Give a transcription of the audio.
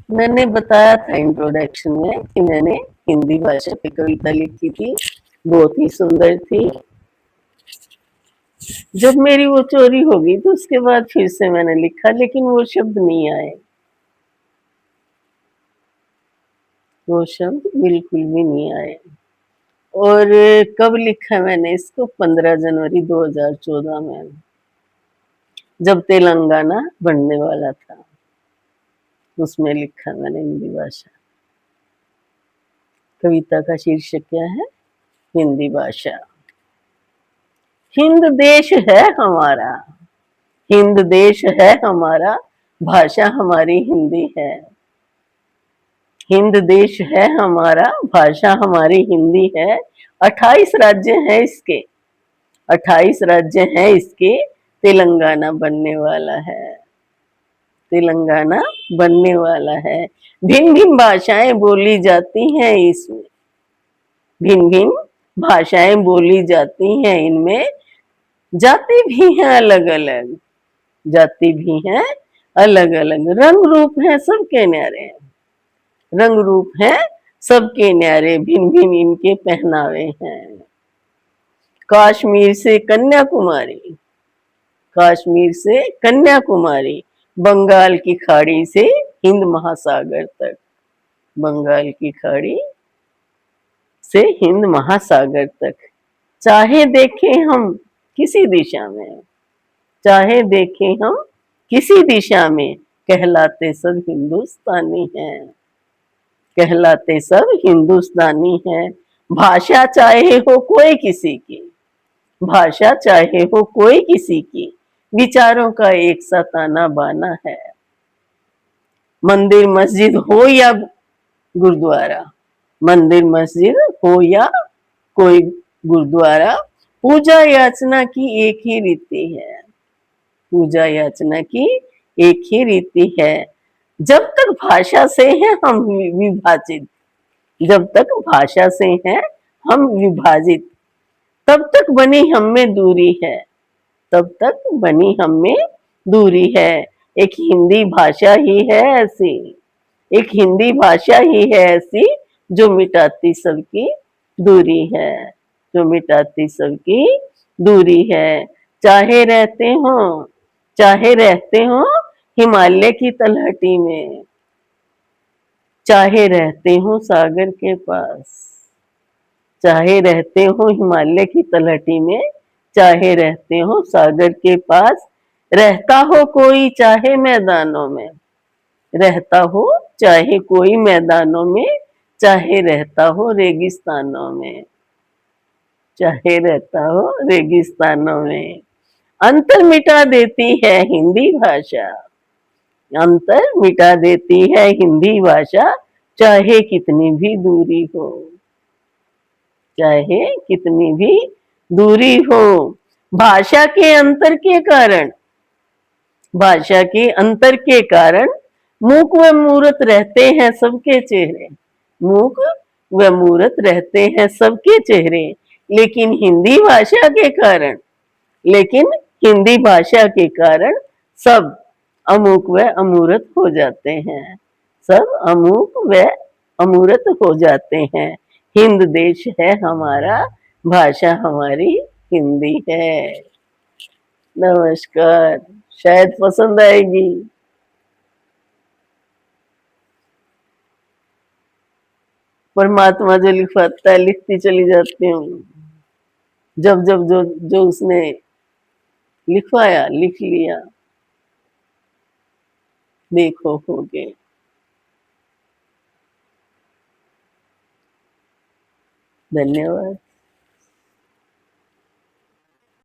मैंने बताया था इंट्रोडक्शन में कि मैंने हिंदी भाषा पे कविता लिखी थी, बहुत ही सुंदर थी। जब मेरी वो चोरी हो गई तो उसके बाद फिर से मैंने लिखा, लेकिन वो शब्द नहीं आए, वो शब्द बिल्कुल भी नहीं आए। और कब लिखा मैंने इसको? 15 जनवरी 2014 में, जब तेलंगाना बनने वाला था, उसमें लिखा मैंने हिंदी भाषा। कविता का शीर्षक क्या है? हिंदी भाषा। हिंद देश है हमारा, हिंद देश है हमारा, भाषा हमारी हिंदी है। हिंद देश है हमारा, भाषा हमारी हिंदी है। 28 राज्य हैं इसके, 28 राज्य हैं इसके, तेलंगाना बनने वाला है, तेलंगाना बनने वाला है। भिन्न भिन्न भाषाएं बोली जाती हैं इसमें, भिन्न भिन्न भाषाएं बोली जाती हैं इनमें। जाति भी हैं अलग अलग, जाति भी हैं अलग अलग। रंग रूप है सबके न्यारे, रंग रूप है सबके न्यारे, भिन्न भिन्न इनके पहनावे हैं। कश्मीर से कन्याकुमारी, कश्मीर से कन्याकुमारी, बंगाल की खाड़ी से हिंद महासागर तक, बंगाल की खाड़ी से हिंद महासागर तक। चाहे देखें हम किसी दिशा में, चाहे देखें हम किसी दिशा में, कहलाते सब हिंदुस्तानी हैं, कहलाते सब हिंदुस्तानी हैं। भाषा चाहे हो कोई किसी की, भाषा चाहे हो कोई किसी की, विचारों का एक सा ताना बाना है। मंदिर मस्जिद हो या गुरुद्वारा, मंदिर मस्जिद हो या कोई गुरुद्वारा, पूजा याचना की एक ही रीति है, पूजा याचना की एक ही रीति है। जब तक भाषा से हैं हम विभाजित, जब तक भाषा से हैं हम विभाजित, तब तक बनी हम में दूरी है, तब तक बनी हम में दूरी है। एक हिंदी भाषा ही है ऐसी, एक हिंदी भाषा ही है ऐसी, जो मिटाती सबकी दूरी है, जो मिटाती सबकी दूरी है। चाहे रहते हो, चाहे रहते हो हिमालय की तलहटी में, चाहे रहते हो सागर के पास, चाहे रहते हो हिमालय की तलहटी में, चाहे रहते हो सागर के पास, रहता हो कोई चाहे मैदानों में, रहता हो चाहे कोई मैदानों में, चाहे रहता हो रेगिस्तानों में, चाहे रहता हो रेगिस्तानों में। अंतर मिटा देती है हिंदी भाषा, अंतर मिटा देती है हिंदी भाषा, चाहे कितनी भी दूरी हो, चाहे कितनी भी दूरी हो। भाषा के अंतर के कारण, भाषा के अंतर के कारण, मूक व मूर्त रहते हैं सबके चेहरे, मूक व मूर्त रहते हैं सबके चेहरे, लेकिन हिंदी भाषा के कारण, लेकिन हिंदी भाषा के कारण सब अमूक व अमूर्त हो जाते हैं, सब अमूक व अमूर्त हो जाते हैं। हिंद देश है हमारा, भाषा हमारी हिंदी है। नमस्कार, शायद पसंद आएगी। परमात्मा जो लिखवाता है लिखती चली जाती हूँ, जब जब जो जो उसने लिखवाया लिख लिया, देखो हो गए। धन्यवाद।